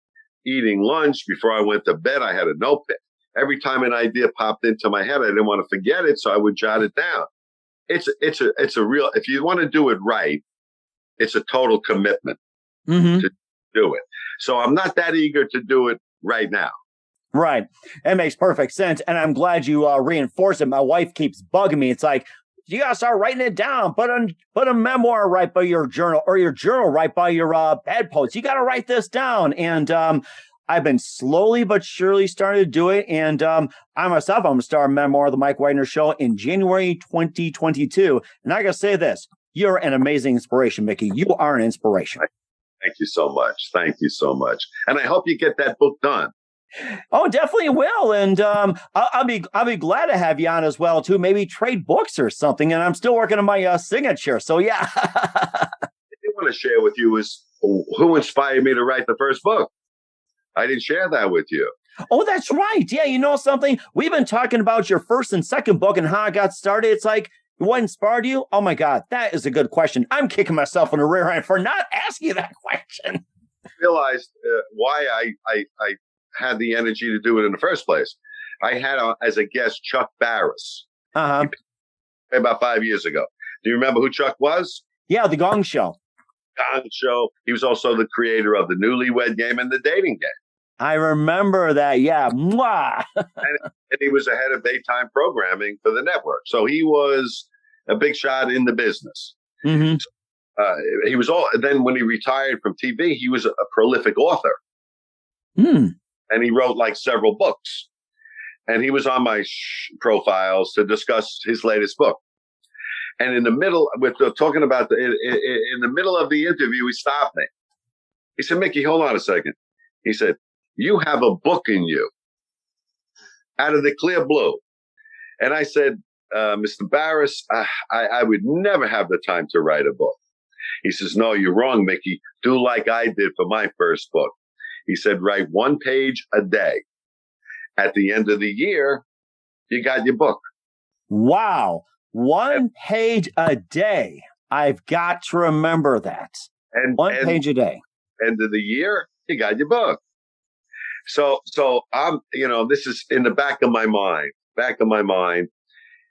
eating lunch. Before I went to bed, I had a notepad. Every time an idea popped into my head, I didn't want to forget it, so I would jot it down. It's a real, if you want to do it right, it's a total commitment to do it. So I'm not that eager to do it right now. Right. It makes perfect sense. And I'm glad you reinforce it. My wife keeps bugging me. It's like, you got to start writing it down. Put a memoir right by your journal, or your journal right by your bedpost. You got to write this down. And I've been slowly but surely starting to do it. And I myself, I'm going to start a memoir of the Mike Wagner Show in January 2022. And I got to say this, you're an amazing inspiration, Mickey. You are an inspiration. Thank you so much. Thank you so much. And I hope you get that book done. Oh, definitely will. And I'll be glad to have you on as well, too. Maybe trade books or something. And I'm still working on my signature. So, yeah. I want to share with you is who inspired me to write the first book. I didn't share that with you. Oh, that's right. Yeah, you know something? We've been talking about your first and second book and how I got started. It's like, what inspired you? Oh, my God, that is a good question. I'm kicking myself in the rear end for not asking that question. I realized why I had the energy to do it in the first place. I had as a guest Chuck Barris about 5 years ago. Do you remember who Chuck was? Yeah, The Gong Show. Gong Show. He was also the creator of the Newlywed Game and the Dating Game. I remember that. Yeah. Mwah. and he was the head of daytime programming for the network. So he was a big shot in the business. Mm-hmm. He was then when he retired from TV, he was a prolific author. Mm. And he wrote like several books. And he was on my profiles to discuss his latest book. And in the middle, in the middle of the interview, he stopped me. He said, Mickey, hold on a second. He said, you have a book in you out of the clear blue. And I said, Mr. Barris, I would never have the time to write a book. He says, no, you're wrong, Mickey. Do like I did for my first book. He said, write 1 page a day. At the end of the year, you got your book. Wow. 1 page a day. I've got to remember that. And 1 page a day. End of the year, you got your book. So I'm, this is in the back of my mind.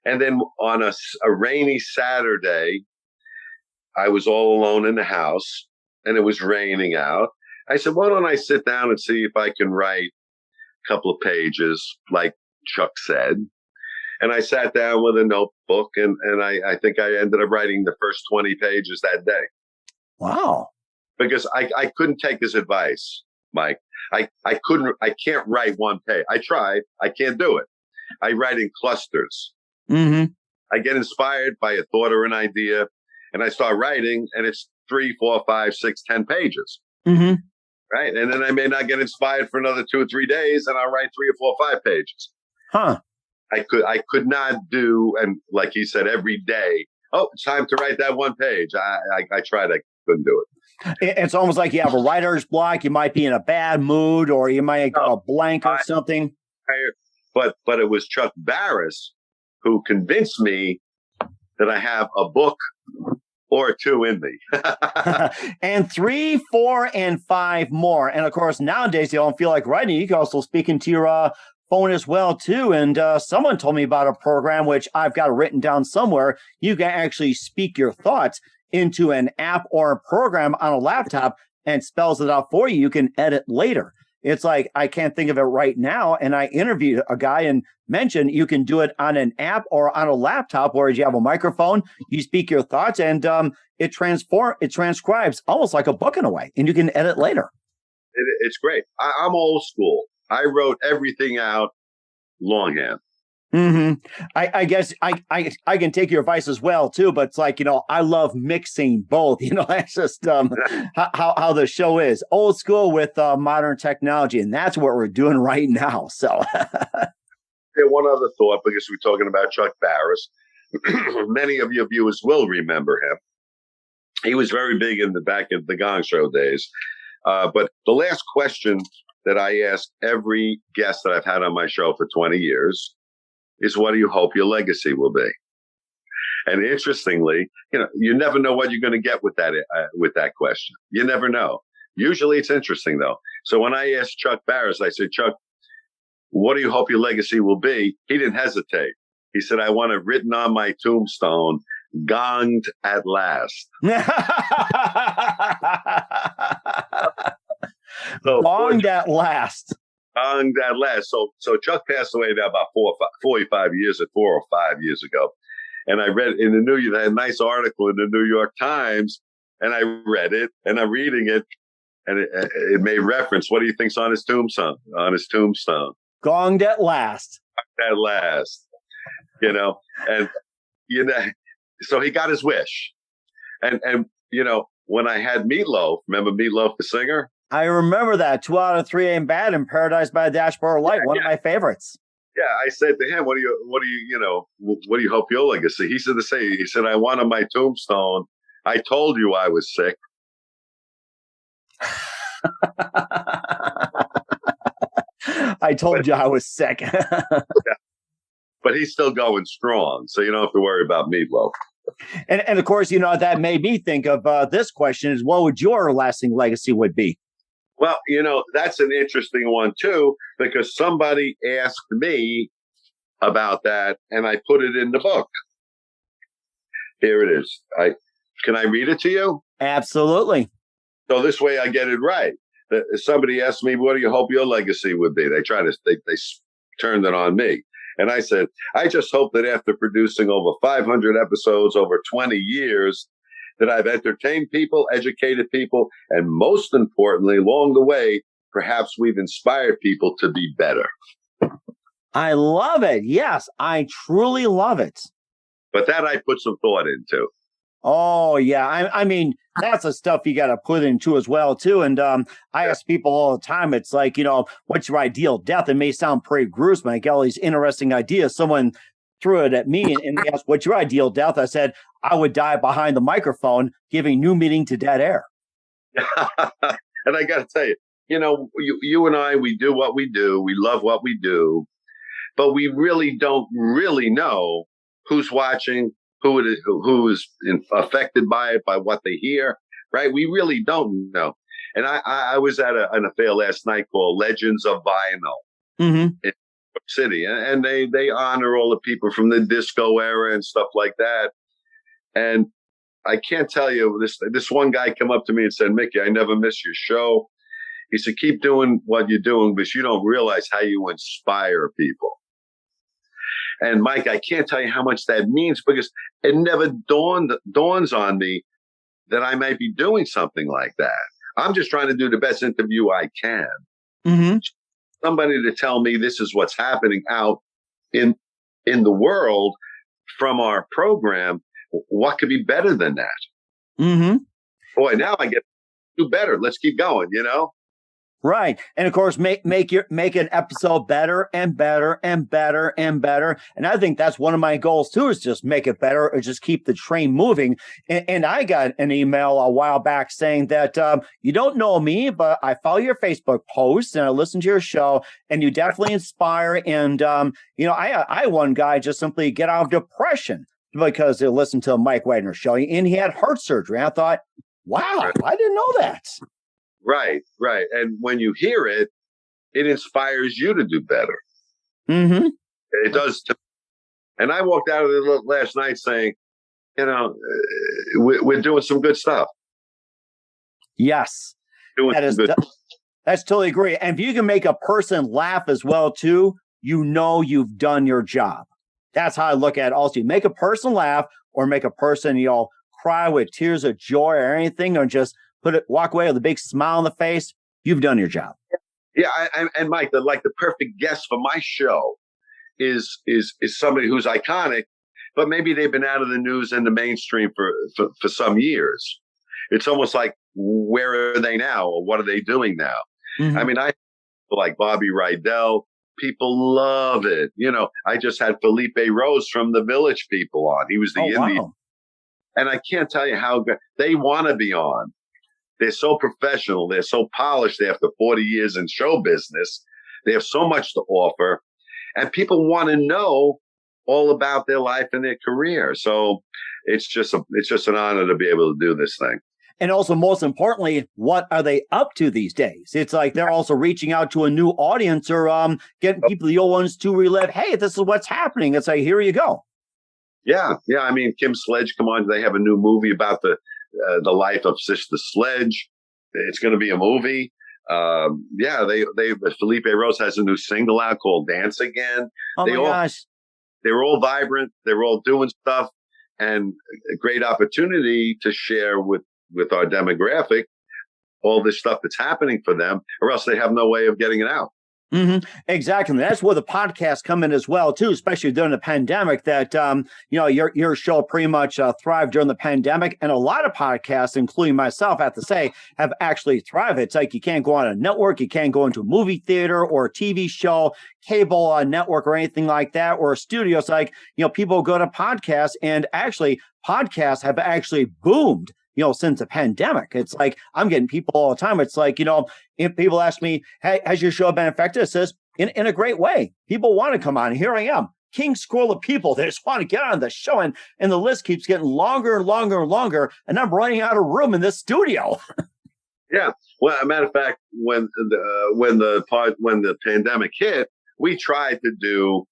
And then on a rainy Saturday, I was all alone in the house and it was raining out. I said, why don't I sit down and see if I can write a couple of pages like Chuck said. And I sat down with a notebook and I think I ended up writing the first 20 pages that day. Wow. Because I couldn't take his advice, Mike. I can't write 1 page. I tried. I can't do it. I write in clusters. Mm-hmm. I get inspired by a thought or an idea and I start writing and it's 3, 4, 5, 6, 10 pages. Mm-hmm. Right. And then I may not get inspired for another 2 or 3 days and I'll write 3 or 4 or 5 pages. Huh. I could not do, and like he said, every day, oh, it's time to write that 1 page. I tried, I couldn't do it. It's almost like you have a writer's block. You might be in a bad mood or you might go a blank or something. But it was Chuck Barris who convinced me that I have a book or 2 in me. And 3, 4, and 5 more. And of course, nowadays you don't feel like writing. You can also speak into your phone as well, too. And someone told me about a program, which I've got written down somewhere. You can actually speak your thoughts into an app or a program on a laptop and spells it out for you. You can edit later. It's like, I can't think of it right now. And I interviewed a guy and mentioned you can do it on an app or on a laptop, whereas you have a microphone, you speak your thoughts, and it transcribes almost like a book in a way, and you can edit later. It's great. I'm old school. I wrote everything out longhand. Mm-hmm. I guess I can take your advice as well too, but it's like, I love mixing both. That's just how the show is. Old school with modern technology, and that's what we're doing right now. So one other thought, because we're talking about Chuck Barris. Many of your viewers will remember him. He was very big in the back of the Gong Show days. But the last question that I ask every guest that I've had on my show for 20 years is, what do you hope your legacy will be? And interestingly, you never know what you're going to get with that question. You never know. Usually it's interesting, though. So when I asked Chuck Barris, I said, Chuck, what do you hope your legacy will be? He didn't hesitate. He said, I want it written on my tombstone, gonged at last. Gonged at last. Gonged at last. So Chuck passed away now about 4 or 5 years ago. And I read in they had a nice article in the New York Times, and I read it, and I'm reading it, and it made reference. What do you think's on his tombstone? On his tombstone, Gonged at last. At last, and so he got his wish, and when I had Meatloaf, remember Meatloaf the singer? I remember that 2 out of 3 ain't bad in Paradise by the Dashboard Light, one of my favorites. Yeah, I said to him, what do you hope your legacy? He said the same. He said, I want on my tombstone, I told you I was sick. I told you I was sick. Yeah. But he's still going strong, so you don't have to worry about Meatloaf. And of course, that made me think of this question is, what would your lasting legacy would be? Well, that's an interesting one, too, because somebody asked me about that, and I put it in the book. Here it is. Can I read it to you? Absolutely. So this way I get it right. Somebody asked me, what do you hope your legacy would be? They turned it on me. And I said, I just hope that after producing over 500 episodes over 20 years, that I've entertained people, educated people, and most importantly, along the way, perhaps we've inspired people to be better. I love it. Yes, I truly love it. But that I put some thought into. Oh, yeah. I mean, that's the stuff you got to put into as well, too. And I ask people all the time, it's like, what's your ideal death? It may sound pretty gruesome. I get all these interesting ideas. Someone threw it at me and they asked, what's your ideal death? I said, I would die behind the microphone, giving new meaning to dead air. And I got to tell you, you and I, we do what we do. We love what we do. But we really don't really know who's watching, who is affected by it, by what they hear, right? We really don't know. And I was at an affair last night called Legends of Vinyl in New York City, and they honor all the people from the disco era and stuff like that. And I can't tell you, this one guy came up to me and said, Mickey, I never miss your show. He said, keep doing what you're doing, because you don't realize how you inspire people. And Mike, I can't tell you how much that means, because it never dawns on me that I might be doing something like that. I'm just trying to do the best interview I can. Mm-hmm. Somebody to tell me this is what's happening out in the world from our program. What could be better than that? Mm-hmm. Boy, now I get to do better. Let's keep going, Right. And of course, make an episode better and better and better and better. And I think that's one of my goals too, is just make it better or just keep the train moving. And I got an email a while back saying that you don't know me, but I follow your Facebook posts and I listen to your show, and you definitely inspire. And, I one guy just simply get out of depression because they listened to a Mike Wagner show, and he had heart surgery. And I thought, wow, I didn't know that. Right. And when you hear it, it inspires you to do better. Mm-hmm. It does. And I walked out of there last night saying, we're doing some good stuff. Yes. That's totally agree. And if you can make a person laugh as well, too, you've done your job. That's how I look at it. Also, you make a person laugh or make a person, cry with tears of joy or anything, or just walk away with a big smile on the face. You've done your job. Yeah, and Mike, the perfect guest for my show is somebody who's iconic, but maybe they've been out of the news and the mainstream for some years. It's almost like, where are they now, or what are they doing now? Mm-hmm. I mean, I like Bobby Rydell. People love it. I just had Felipe Rose from the Village People on. He was the Indian. Wow. And I can't tell you how good they want to be on. They're so professional. They're so polished after 40 years in show business. They have so much to offer, and people want to know all about their life and their career. So it's just an honor to be able to do this thing. And also, most importantly, what are they up to these days? It's like they're also reaching out to a new audience, or getting people, the old ones, to relive, hey, this is what's happening. It's like, here you go. Yeah. I mean, Kim Sledge, come on. They have a new movie about the life of Sister Sledge. It's going to be a movie. Felipe Rose has a new single out called Dance Again. Oh my gosh. They're all vibrant. They're all doing stuff, and a great opportunity to share with our demographic all this stuff that's happening for them, or else they have no way of getting it out. Exactly. That's where the podcasts come in as well, too, especially during the pandemic, that, your show pretty much thrived during the pandemic. And a lot of podcasts, including myself, I have to say, have actually thrived. It's like you can't go on a network, you can't go into a movie theater or a TV show, cable network or anything like that, or a studio. It's like, people go to podcasts, and actually podcasts have actually boomed since the pandemic. It's like, I'm getting people all the time. It's like, if people ask me, hey, has your show been effective? It says, in a great way. People want to come on. Here I am, king squirrel of people that just want to get on the show. And the list keeps getting longer and longer and longer. And I'm running out of room in this studio. Yeah. Well, as a matter of fact, when the pandemic hit, we tried to do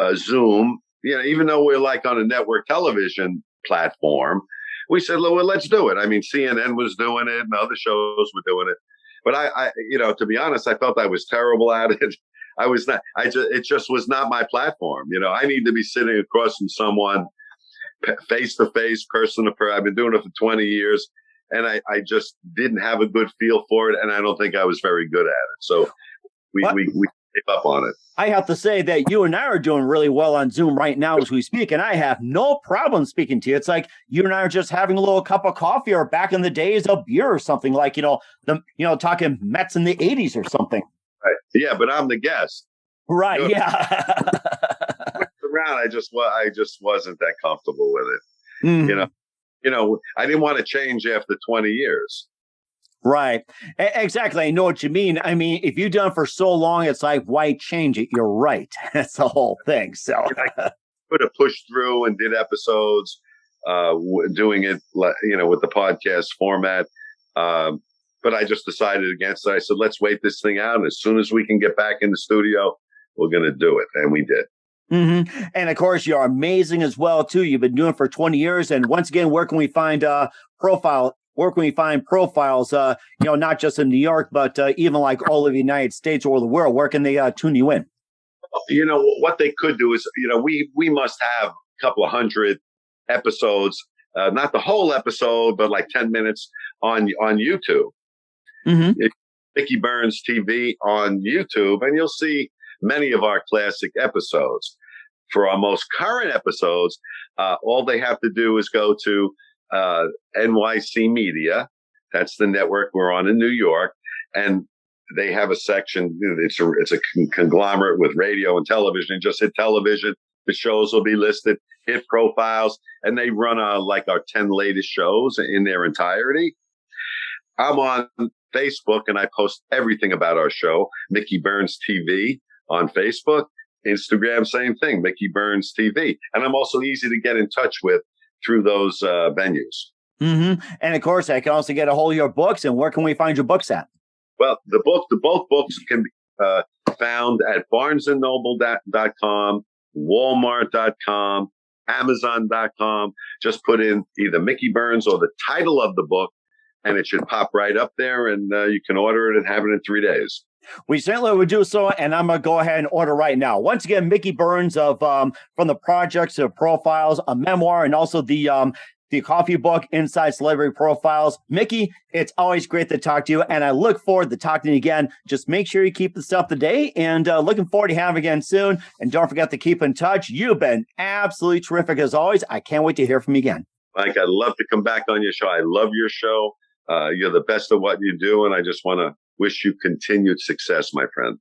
a Zoom, even though we're like on a network television platform. We said, well, let's do it. I mean, CNN was doing it and other shows were doing it. But I to be honest, I felt I was terrible at it. I was not, it just was not my platform. I need to be sitting across from someone face to face, person to person. I've been doing it for 20 years, and I just didn't have a good feel for it. And I don't think I was very good at it. So we gave up on it. I have to say that you and I are doing really well on Zoom right now as we speak, and I have no problem speaking to you. It's like you and I are just having a little cup of coffee, or back in the days, a beer or something, like, talking Mets in the 80s or something. Right. Yeah, but I'm the guest. Right, yeah. Around, I just wasn't that comfortable with it. Mm-hmm. I didn't want to change after 20 years. Right. Exactly. I know what you mean. I mean, if you've done it for so long, it's like, why change it? You're right. That's the whole thing. So I could have pushed through and did episodes, doing it, with the podcast format. But I just decided against it. I said, let's wait this thing out. And as soon as we can get back in the studio, we're going to do it. And we did. Mm-hmm. And of course, you're amazing as well, too. You've been doing it for 20 years. And once again, where can we find profiles, not just in New York, but even like all of the United States or the world? Where can they tune you in? What they could do is, we must have a couple of hundred episodes, not the whole episode, but like 10 minutes on YouTube. Mm-hmm. It's Mickey Burns TV on YouTube, and you'll see many of our classic episodes. For our most current episodes, all they have to do is go to NYC Media. That's the network we're on in New York, and they have a section. It's a conglomerate with radio and television. Just hit television. The shows will be listed. Hit profiles, and they run our 10 latest shows in their entirety. I'm on Facebook, and I post everything about our show, Mickey Burns TV on Facebook. Instagram, same thing, Mickey Burns TV. And I'm also easy to get in touch with through those venues. Mm-hmm. And of course, I can also get a hold of your books. And where can we find your books at? Well, both books can be found at barnesandnoble.com, walmart.com, amazon.com. Just put in either Mickey Burns or the title of the book, and it should pop right up there, and you can order it and have it in 3 days. We certainly would do so, and I'm going to go ahead and order right now. Once again, Mickey Burns of From the Projects to Profiles, a memoir, and also the coffee book, Inside Celebrity Profiles. Mickey, it's always great to talk to you, and I look forward to talking to you again. Just make sure you keep the stuff today, and looking forward to having you again soon. And don't forget to keep in touch. You've been absolutely terrific as always. I can't wait to hear from you again. Mike, I'd love to come back on your show. I love your show. You're the best at what you do, and I just want to wish you continued success, my friend.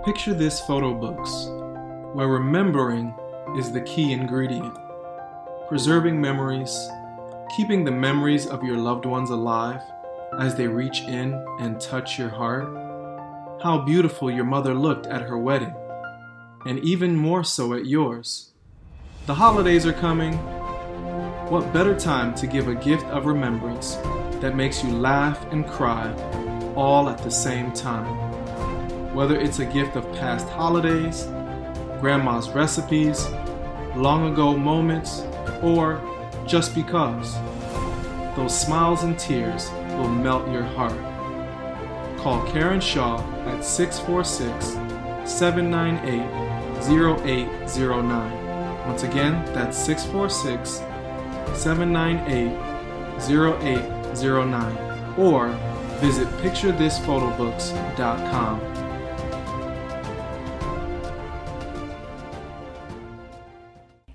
Picture this photo books, where remembering is the key ingredient. Preserving memories, keeping the memories of your loved ones alive as they reach in and touch your heart. How beautiful your mother looked at her wedding, and even more so at yours. The holidays are coming. What better time to give a gift of remembrance that makes you laugh and cry all at the same time? Whether it's a gift of past holidays, grandma's recipes, long ago moments, or just because, those smiles and tears will melt your heart. Call Karen Shaw at 646-798-0809. Once again, that's 646-798-0809. or visit picturethisphotobooks.com.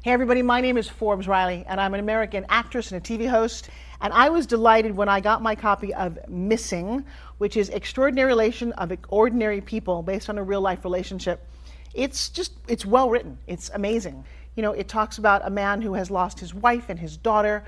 Hey everybody, my name is Forbes Riley, and I'm an American actress and a TV host. And I was delighted when I got my copy of Missing, which is Extraordinary Relation of Ordinary People based on a real life relationship. It's well written. It's amazing. You know, it talks about a man who has lost his wife and his daughter,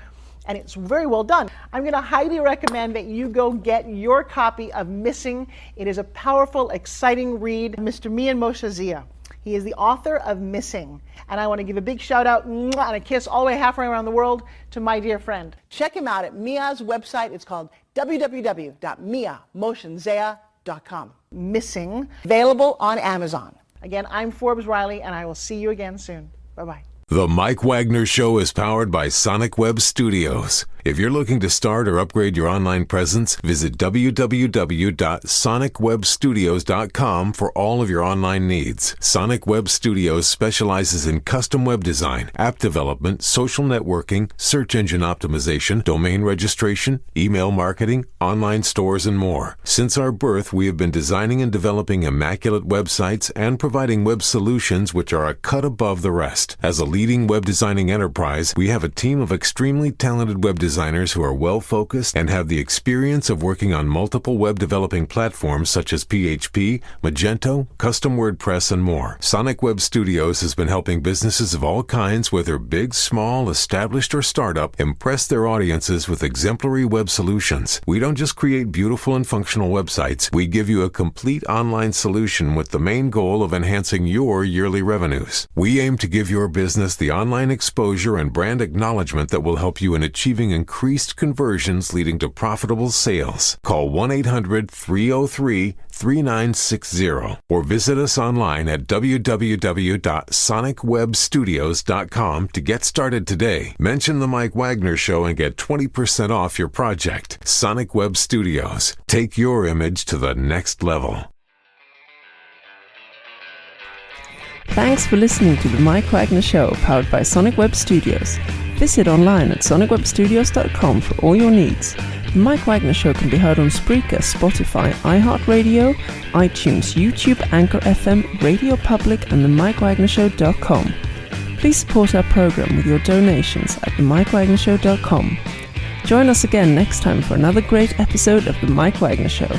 and it's very well done. I'm going to highly recommend that you go get your copy of Missing. It is a powerful, exciting read. Mr. Mian Moshe Zia. He is the author of Missing. And I want to give a big shout out and a kiss all the way halfway around the world to my dear friend. Check him out at Mia's website. It's called www.miamotionsea.com. Missing, available on Amazon. Again, I'm Forbes Riley, and I will see you again soon. Bye-bye. The Mike Wagner Show is powered by Sonic Web Studios. If you're looking to start or upgrade your online presence, visit www.sonicwebstudios.com for all of your online needs. Sonic Web Studios specializes in custom web design, app development, social networking, search engine optimization, domain registration, email marketing, online stores, and more. Since our birth, we have been designing and developing immaculate websites and providing web solutions which are a cut above the rest. As a leading web designing enterprise, we have a team of extremely talented web designers who are well-focused and have the experience of working on multiple web developing platforms such as PHP, Magento, custom WordPress, and more. Sonic Web Studios has been helping businesses of all kinds, whether big, small, established, or startup, impress their audiences with exemplary web solutions. We don't just create beautiful and functional websites. We give you a complete online solution with the main goal of enhancing your yearly revenues. We aim to give your business the online exposure and brand acknowledgement that will help you in achieving increased conversions leading to profitable sales. Call 1-800-303-3960 or visit us online at www.sonicwebstudios.com to get started today. Mention the Mike Wagner Show and get 20% off your project. Sonic Web Studios. Take your image to the next level. Thanks for listening to the Mike Wagner Show, powered by Sonic Web Studios. Visit online at sonicwebstudios.com for all your needs. The Mike Wagner Show can be heard on Spreaker, Spotify, iHeartRadio, iTunes, YouTube, Anchor FM, Radio Public, and themikewagnershow.com. Please support our program with your donations at themikewagnershow.com. Join us again next time for another great episode of The Mike Wagner Show.